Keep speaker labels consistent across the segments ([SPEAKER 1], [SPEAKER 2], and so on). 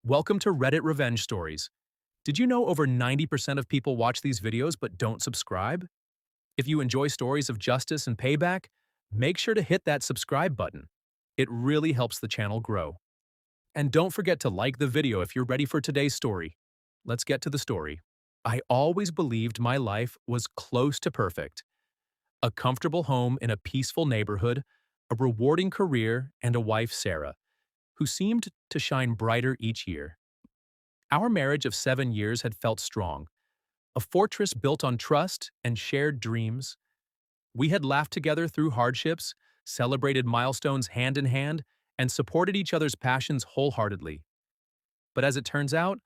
[SPEAKER 1] Welcome to Reddit Revenge Stories. Did you know over 90% of people watch these videos but don't subscribe? If you enjoy stories of justice and payback, make sure to hit that subscribe button. It really helps the channel grow. And don't forget to like the video if you're ready for today's story. Let's get to the story. I always believed my life was close to perfect. A comfortable home in a peaceful neighborhood, a rewarding career, and a wife, Sarah, who seemed to shine brighter each year. Our marriage of 7 years had felt strong, a fortress built on trust and shared dreams. We had laughed together through hardships, celebrated milestones hand in hand, and supported each other's passions wholeheartedly. But as it turns out,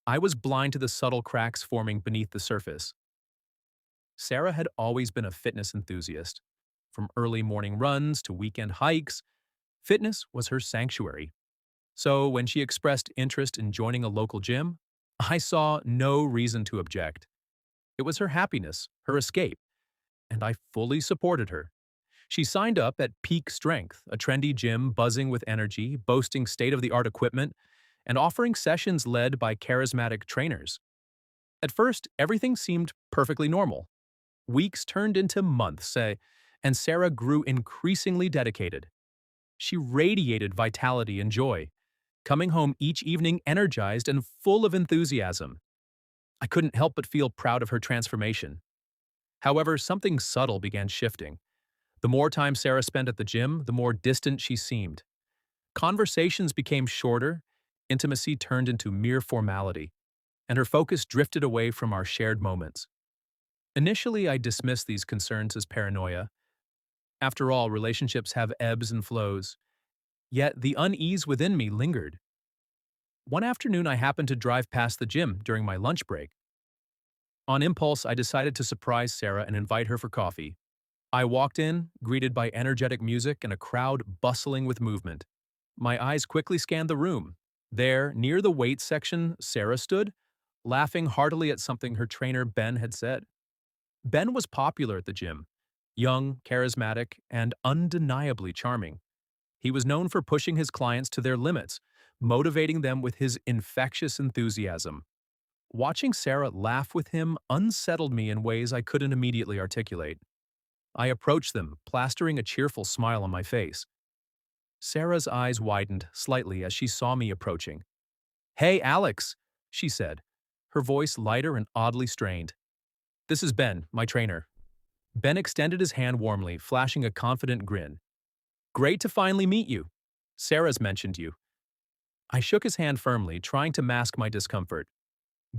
[SPEAKER 1] I was blind to the subtle cracks forming beneath the surface. Sarah had always been a fitness enthusiast. From early morning runs to weekend hikes, fitness was her sanctuary. So when she expressed interest in joining a local gym, I saw no reason to object. It was her happiness, her escape, and I fully supported her. She signed up at Peak Strength, a trendy gym buzzing with energy, boasting state-of-the-art equipment, and offering sessions led by charismatic trainers. At first, everything seemed perfectly normal. Weeks turned into months, and Sarah grew increasingly dedicated. She radiated vitality and joy, coming home each evening energized and full of enthusiasm. I couldn't help but feel proud of her transformation. However, something subtle began shifting. The more time Sarah spent at the gym, the more distant she seemed. Conversations became shorter, intimacy turned into mere formality, and her focus drifted away from our shared moments. Initially, I dismissed these concerns as paranoia. After all, relationships have ebbs and flows. Yet the unease within me lingered. One afternoon, I happened to drive past the gym during my lunch break. On impulse, I decided to surprise Sarah and invite her for coffee. I walked in, greeted by energetic music and a crowd bustling with movement. My eyes quickly scanned the room. There, near the weights section, Sarah stood, laughing heartily at something her trainer Ben had said. Ben was popular at the gym, young, charismatic, and undeniably charming. He was known for pushing his clients to their limits, motivating them with his infectious enthusiasm. Watching Sarah laugh with him unsettled me in ways I couldn't immediately articulate. I approached them, plastering a cheerful smile on my face. Sarah's eyes widened slightly as she saw me approaching. "Hey, Alex," she said, her voice lighter and oddly strained. "This is Ben, my trainer." Ben extended his hand warmly, flashing a confident grin. "Great to finally meet you. Sarah's mentioned you." I shook his hand firmly, trying to mask my discomfort.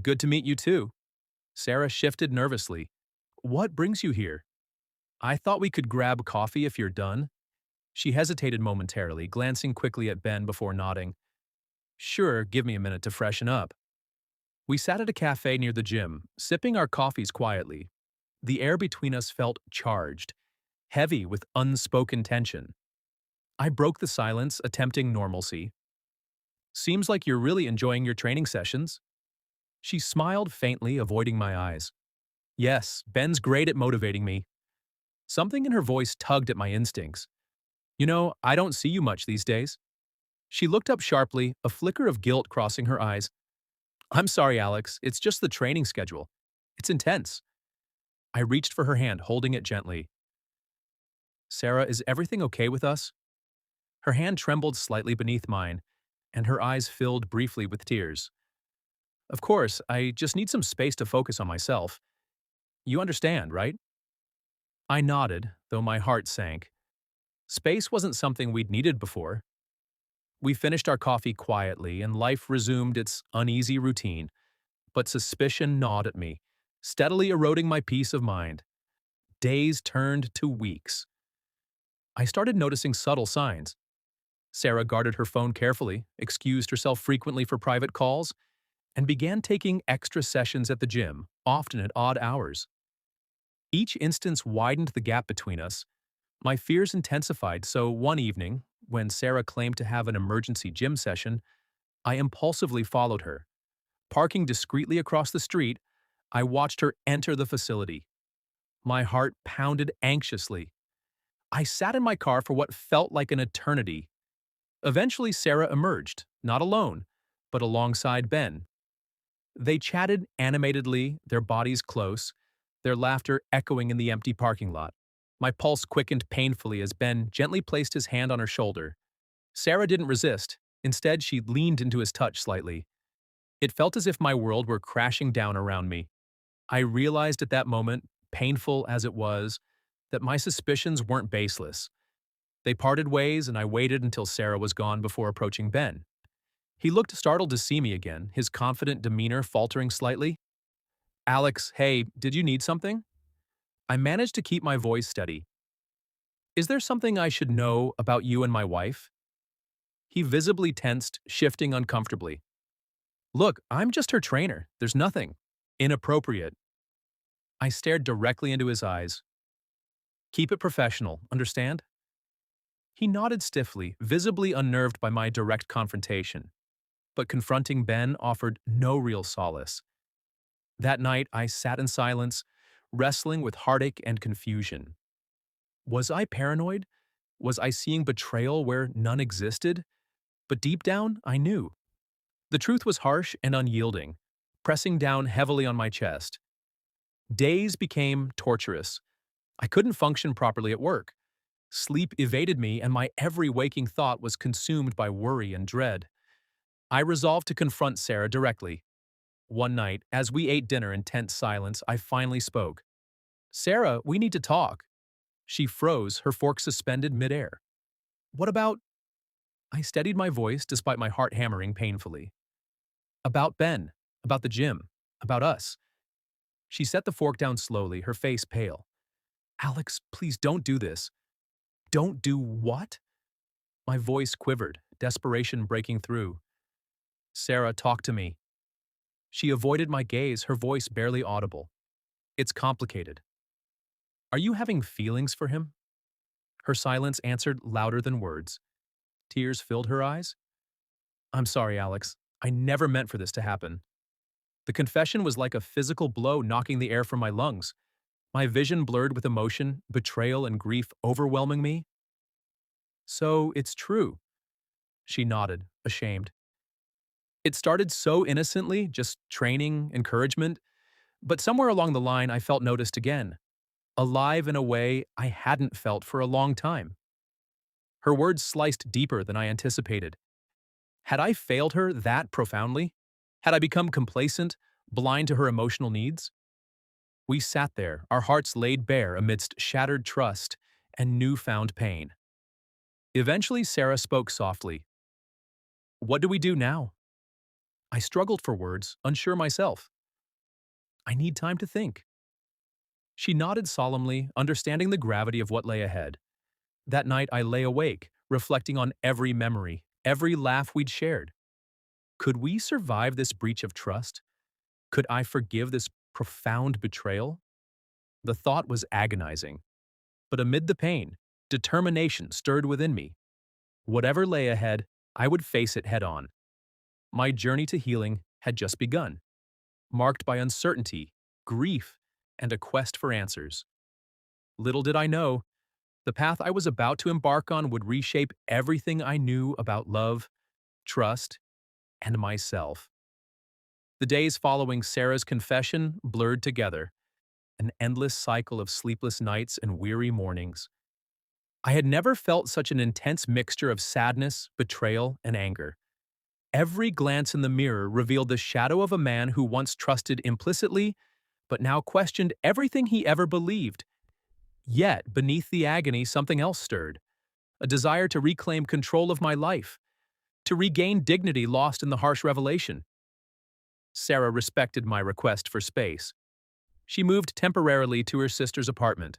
[SPEAKER 1] "Good to meet you too." Sarah shifted nervously. "What brings you here?" "I thought we could grab coffee if you're done." She hesitated momentarily, glancing quickly at Ben before nodding. "Sure, give me a minute to freshen up." We sat at a cafe near the gym, sipping our coffees quietly. The air between us felt charged, heavy with unspoken tension. I broke the silence, attempting normalcy. "Seems like you're really enjoying your training sessions." She smiled faintly, avoiding my eyes. "Yes, Ben's great at motivating me." Something in her voice tugged at my instincts. I don't see you much these days." She looked up sharply, a flicker of guilt crossing her eyes. "I'm sorry, Alex. It's just the training schedule. It's intense." I reached for her hand, holding it gently. "Sarah, is everything okay with us?" Her hand trembled slightly beneath mine, and her eyes filled briefly with tears. "Of course, I just need some space to focus on myself. You understand, right?" I nodded, though my heart sank. Space wasn't something we'd needed before. We finished our coffee quietly, and life resumed its uneasy routine, but suspicion gnawed at me, steadily eroding my peace of mind. Days turned to weeks. I started noticing subtle signs. Sarah guarded her phone carefully, excused herself frequently for private calls, and began taking extra sessions at the gym, often at odd hours. Each instance widened the gap between us. My fears intensified, so one evening, when Sarah claimed to have an emergency gym session, I impulsively followed her. Parking discreetly across the street, I watched her enter the facility. My heart pounded anxiously. I sat in my car for what felt like an eternity. Eventually, Sarah emerged, not alone, but alongside Ben. They chatted animatedly, their bodies close, their laughter echoing in the empty parking lot. My pulse quickened painfully as Ben gently placed his hand on her shoulder. Sarah didn't resist. Instead, she leaned into his touch slightly. It felt as if my world were crashing down around me. I realized at that moment, painful as it was, that my suspicions weren't baseless. They parted ways, and I waited until Sarah was gone before approaching Ben. He looked startled to see me again, his confident demeanor faltering slightly. Alex, hey, did you need something? I managed to keep my voice steady. Is there something I should know about you and my wife? He visibly tensed, shifting uncomfortably. Look, I'm just her trainer. There's nothing inappropriate. I stared directly into his eyes. Keep it professional, understand? He nodded stiffly, visibly unnerved by my direct confrontation. But confronting Ben offered no real solace. That night, I sat in silence, wrestling with heartache and confusion. Was I paranoid? Was I seeing betrayal where none existed? But deep down, I knew. The truth was harsh and unyielding, pressing down heavily on my chest. Days became torturous. I couldn't function properly at work. Sleep evaded me, and my every waking thought was consumed by worry and dread. I resolved to confront Sarah directly. One night, as we ate dinner in tense silence, I finally spoke. Sarah, we need to talk. She froze, her fork suspended midair. What about? I steadied my voice despite my heart hammering painfully. About Ben, about the gym, about us. She set the fork down slowly, her face pale. Alex, please don't do this. Don't do what? My voice quivered, desperation breaking through. Sarah, talk to me. She avoided my gaze, her voice barely audible. It's complicated. Are you having feelings for him? Her silence answered louder than words. Tears filled her eyes. I'm sorry, Alex. I never meant for this to happen. The confession was like a physical blow knocking the air from my lungs. My vision blurred with emotion, betrayal, and grief overwhelming me. So it's true. She nodded, ashamed. It started so innocently, just training, encouragement, but somewhere along the line I felt noticed again, alive in a way I hadn't felt for a long time. Her words sliced deeper than I anticipated. Had I failed her that profoundly? Had I become complacent, blind to her emotional needs? We sat there, our hearts laid bare amidst shattered trust and newfound pain. Eventually, Sarah spoke softly. What do we do now? I struggled for words, unsure myself. I need time to think. She nodded solemnly, understanding the gravity of what lay ahead. That night I lay awake, reflecting on every memory, every laugh we'd shared. Could we survive this breach of trust? Could I forgive this profound betrayal? The thought was agonizing. But amid the pain, determination stirred within me. Whatever lay ahead, I would face it head-on. My journey to healing had just begun, marked by uncertainty, grief, and a quest for answers. Little did I know, the path I was about to embark on would reshape everything I knew about love, trust, and myself. The days following Sarah's confession blurred together, an endless cycle of sleepless nights and weary mornings. I had never felt such an intense mixture of sadness, betrayal, and anger. Every glance in the mirror revealed the shadow of a man who once trusted implicitly, but now questioned everything he ever believed. Yet, beneath the agony, something else stirred. A desire to reclaim control of my life, to regain dignity lost in the harsh revelation. Sarah respected my request for space. She moved temporarily to her sister's apartment,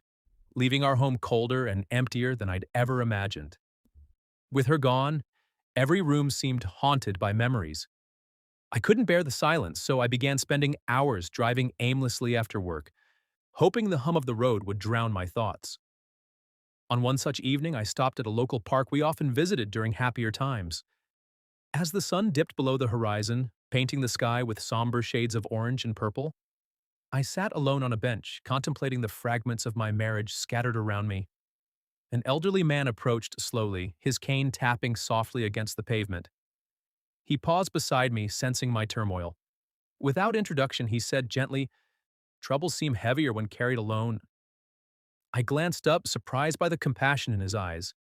[SPEAKER 1] leaving our home colder and emptier than I'd ever imagined. With her gone, every room seemed haunted by memories. I couldn't bear the silence, so I began spending hours driving aimlessly after work, hoping the hum of the road would drown my thoughts. On one such evening, I stopped at a local park we often visited during happier times. As the sun dipped below the horizon, painting the sky with somber shades of orange and purple, I sat alone on a bench, contemplating the fragments of my marriage scattered around me. An elderly man approached slowly, his cane tapping softly against the pavement. He paused beside me, sensing my turmoil. Without introduction, he said gently, "Troubles seem heavier when carried alone." I glanced up, surprised by the compassion in his eyes.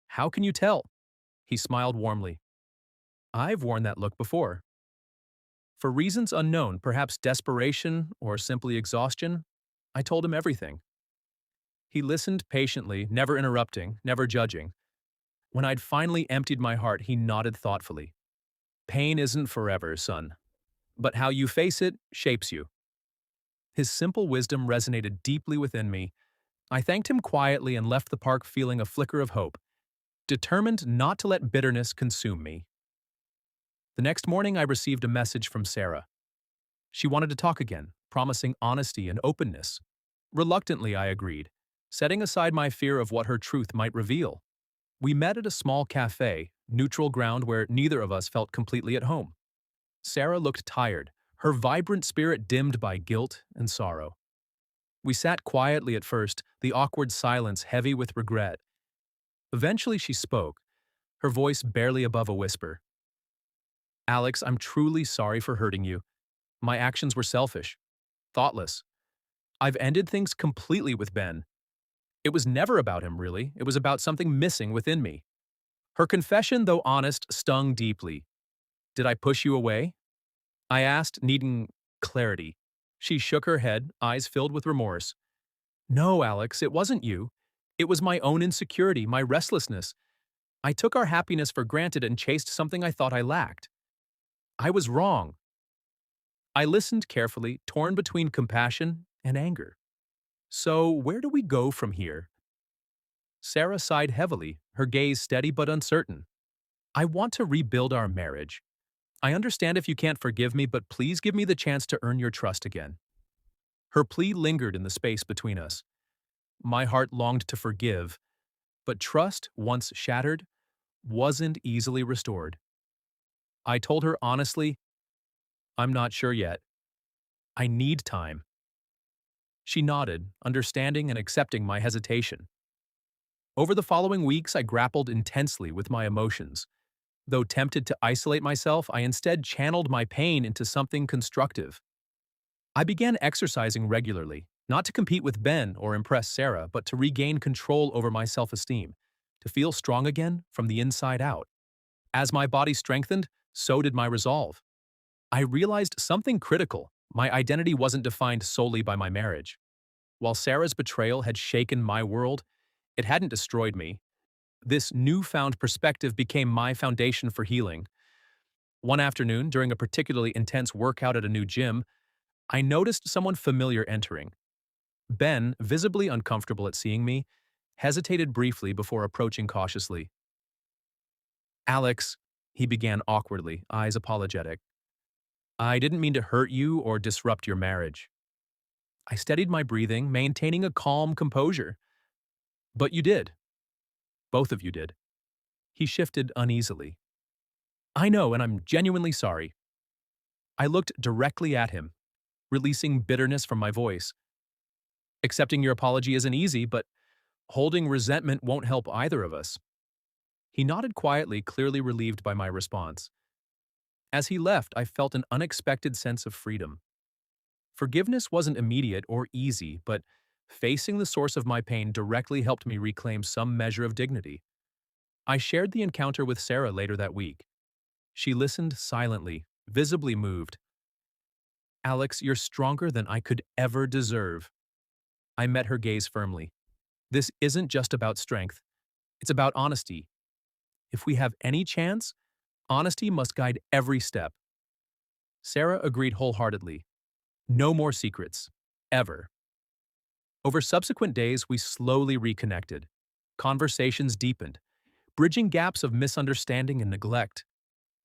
[SPEAKER 1] "How can you tell?" He smiled warmly. "I've worn that look before." For reasons unknown, perhaps desperation or simply exhaustion, I told him everything. He listened patiently, never interrupting, never judging. When I'd finally emptied my heart, he nodded thoughtfully. "Pain isn't forever, son, but how you face it shapes you." His simple wisdom resonated deeply within me. I thanked him quietly and left the park feeling a flicker of hope, determined not to let bitterness consume me. The next morning, I received a message from Sarah. She wanted to talk again, promising honesty and openness. Reluctantly, I agreed, setting aside my fear of what her truth might reveal. We met at a small cafe, neutral ground where neither of us felt completely at home. Sarah looked tired, her vibrant spirit dimmed by guilt and sorrow. We sat quietly at first, the awkward silence heavy with regret. Eventually she spoke, her voice barely above a whisper. "Alex, I'm truly sorry for hurting you. My actions were selfish, thoughtless. I've ended things completely with Ben. It was never about him, really. It was about something missing within me." Her confession, though honest, stung deeply. "Did I push you away?" I asked, needing clarity. She shook her head, eyes filled with remorse. "No, Alex, it wasn't you. It was my own insecurity, my restlessness. I took our happiness for granted and chased something I thought I lacked. I was wrong." I listened carefully, torn between compassion and anger. "So, where do we go from here?" Sarah sighed heavily, her gaze steady but uncertain. "I want to rebuild our marriage. I understand if you can't forgive me, but please give me the chance to earn your trust again." Her plea lingered in the space between us. My heart longed to forgive, but trust, once shattered, wasn't easily restored. I told her honestly, "I'm not sure yet. I need time." She nodded, understanding and accepting my hesitation. Over the following weeks, I grappled intensely with my emotions. Though tempted to isolate myself, I instead channeled my pain into something constructive. I began exercising regularly, not to compete with Ben or impress Sarah, but to regain control over my self-esteem, to feel strong again from the inside out. As my body strengthened, so did my resolve. I realized something critical. My identity wasn't defined solely by my marriage. While Sarah's betrayal had shaken my world, it hadn't destroyed me. This newfound perspective became my foundation for healing. One afternoon, during a particularly intense workout at a new gym, I noticed someone familiar entering. Ben, visibly uncomfortable at seeing me, hesitated briefly before approaching cautiously. "Alex," he began awkwardly, eyes apologetic. "I didn't mean to hurt you or disrupt your marriage." I steadied my breathing, maintaining a calm composure. "But you did. Both of you did." He shifted uneasily. "I know, and I'm genuinely sorry." I looked directly at him, releasing bitterness from my voice. "Accepting your apology isn't easy, but holding resentment won't help either of us." He nodded quietly, clearly relieved by my response. As he left, I felt an unexpected sense of freedom. Forgiveness wasn't immediate or easy, but facing the source of my pain directly helped me reclaim some measure of dignity. I shared the encounter with Sarah later that week. She listened silently, visibly moved. "Alex, you're stronger than I could ever deserve." I met her gaze firmly. "This isn't just about strength. It's about honesty. If we have any chance, honesty must guide every step." Sarah agreed wholeheartedly. No more secrets. Ever. Over subsequent days, we slowly reconnected. Conversations deepened, bridging gaps of misunderstanding and neglect.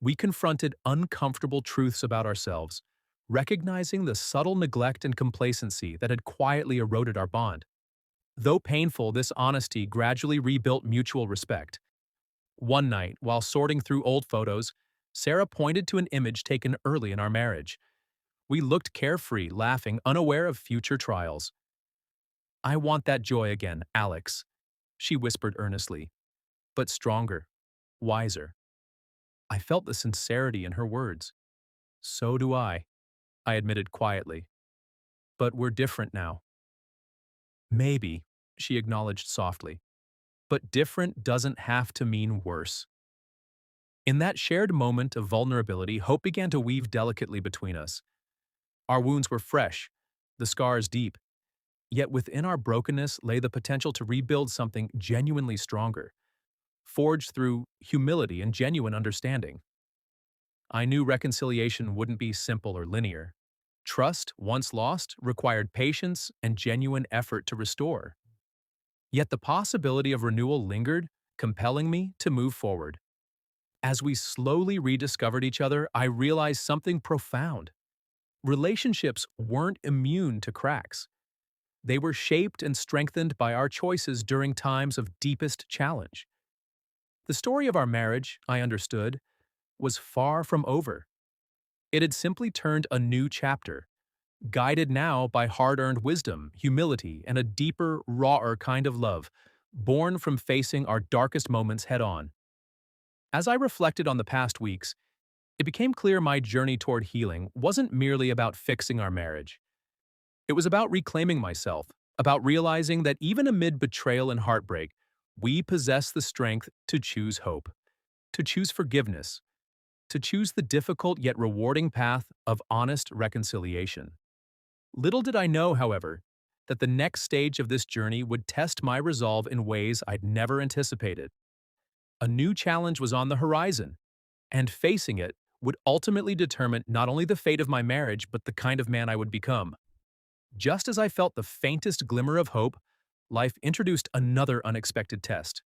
[SPEAKER 1] We confronted uncomfortable truths about ourselves, recognizing the subtle neglect and complacency that had quietly eroded our bond. Though painful, this honesty gradually rebuilt mutual respect. One night, while sorting through old photos, Sarah pointed to an image taken early in our marriage. We looked carefree, laughing, unaware of future trials. "I want that joy again, Alex," she whispered earnestly, "but stronger, wiser." I felt the sincerity in her words. So do I admitted quietly. But we're different now. Maybe, she acknowledged softly. But different doesn't have to mean worse. In that shared moment of vulnerability, hope began to weave delicately between us. Our wounds were fresh, the scars deep, yet within our brokenness lay the potential to rebuild something genuinely stronger, forged through humility and genuine understanding. I knew reconciliation wouldn't be simple or linear. Trust, once lost, required patience and genuine effort to restore. Yet the possibility of renewal lingered, compelling me to move forward. As we slowly rediscovered each other, I realized something profound. Relationships weren't immune to cracks. They were shaped and strengthened by our choices during times of deepest challenge. The story of our marriage, I understood, was far from over. It had simply turned a new chapter, guided now by hard-earned wisdom, humility, and a deeper, rawer kind of love, born from facing our darkest moments head-on. As I reflected on the past weeks, it became clear my journey toward healing wasn't merely about fixing our marriage. It was about reclaiming myself, about realizing that even amid betrayal and heartbreak, we possess the strength to choose hope, to choose forgiveness, to choose the difficult yet rewarding path of honest reconciliation. Little did I know, however, that the next stage of this journey would test my resolve in ways I'd never anticipated. A new challenge was on the horizon, and facing it would ultimately determine not only the fate of my marriage but the kind of man I would become. Just as I felt the faintest glimmer of hope, life introduced another unexpected test.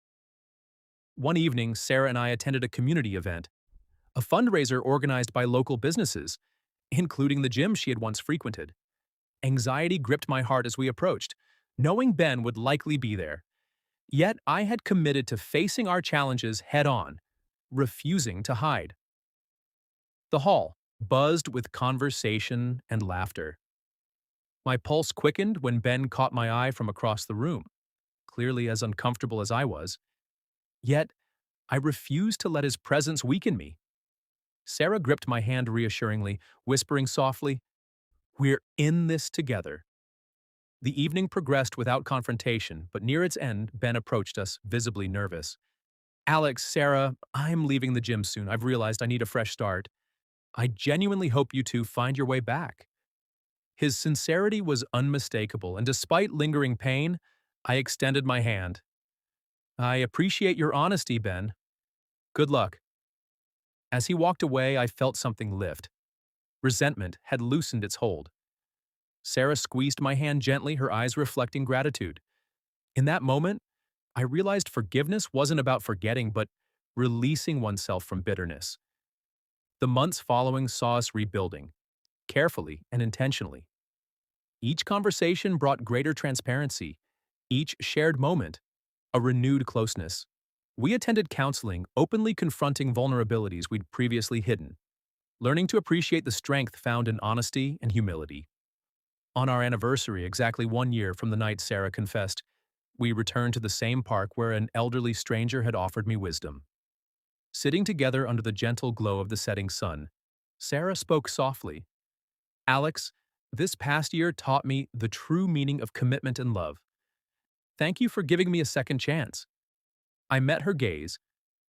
[SPEAKER 1] One evening, Sarah and I attended a community event, a fundraiser organized by local businesses, including the gym she had once frequented. Anxiety gripped my heart as we approached, knowing Ben would likely be there. Yet I had committed to facing our challenges head-on, refusing to hide. The hall buzzed with conversation and laughter. My pulse quickened when Ben caught my eye from across the room, clearly as uncomfortable as I was. Yet, I refused to let his presence weaken me. Sarah gripped my hand reassuringly, whispering softly, "We're in this together." The evening progressed without confrontation, but near its end, Ben approached us, visibly nervous. "Alex, Sarah, I'm leaving the gym soon. I've realized I need a fresh start. I genuinely hope you two find your way back." His sincerity was unmistakable, and despite lingering pain, I extended my hand. "I appreciate your honesty, Ben. Good luck." As he walked away, I felt something lift. Resentment had loosened its hold. Sarah squeezed my hand gently, her eyes reflecting gratitude. In that moment, I realized forgiveness wasn't about forgetting, but releasing oneself from bitterness. The months following saw us rebuilding, carefully and intentionally. Each conversation brought greater transparency, each shared moment, a renewed closeness. We attended counseling, openly confronting vulnerabilities we'd previously hidden, learning to appreciate the strength found in honesty and humility. On our anniversary, exactly 1 year from the night Sarah confessed, we returned to the same park where an elderly stranger had offered me wisdom. Sitting together under the gentle glow of the setting sun, Sarah spoke softly. "Alex, this past year taught me the true meaning of commitment and love. Thank you for giving me a second chance." I met her gaze,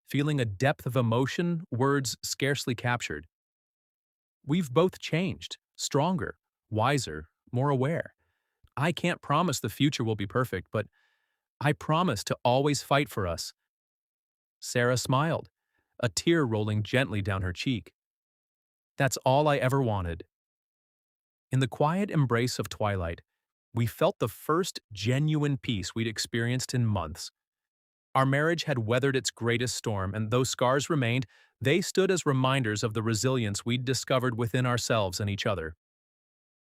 [SPEAKER 1] feeling a depth of emotion words scarcely captured. "We've both changed, stronger, wiser, more aware. I can't promise the future will be perfect, but I promise to always fight for us." Sarah smiled, a tear rolling gently down her cheek. "That's all I ever wanted." In the quiet embrace of twilight, we felt the first genuine peace we'd experienced in months. Our marriage had weathered its greatest storm, and though scars remained, they stood as reminders of the resilience we'd discovered within ourselves and each other.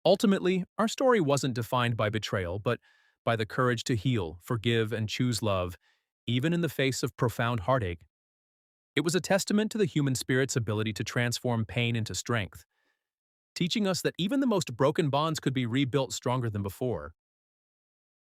[SPEAKER 1] Ultimately, our story wasn't defined by betrayal, but by the courage to heal, forgive, and choose love, even in the face of profound heartache. It was a testament to the human spirit's ability to transform pain into strength, teaching us that even the most broken bonds could be rebuilt stronger than before.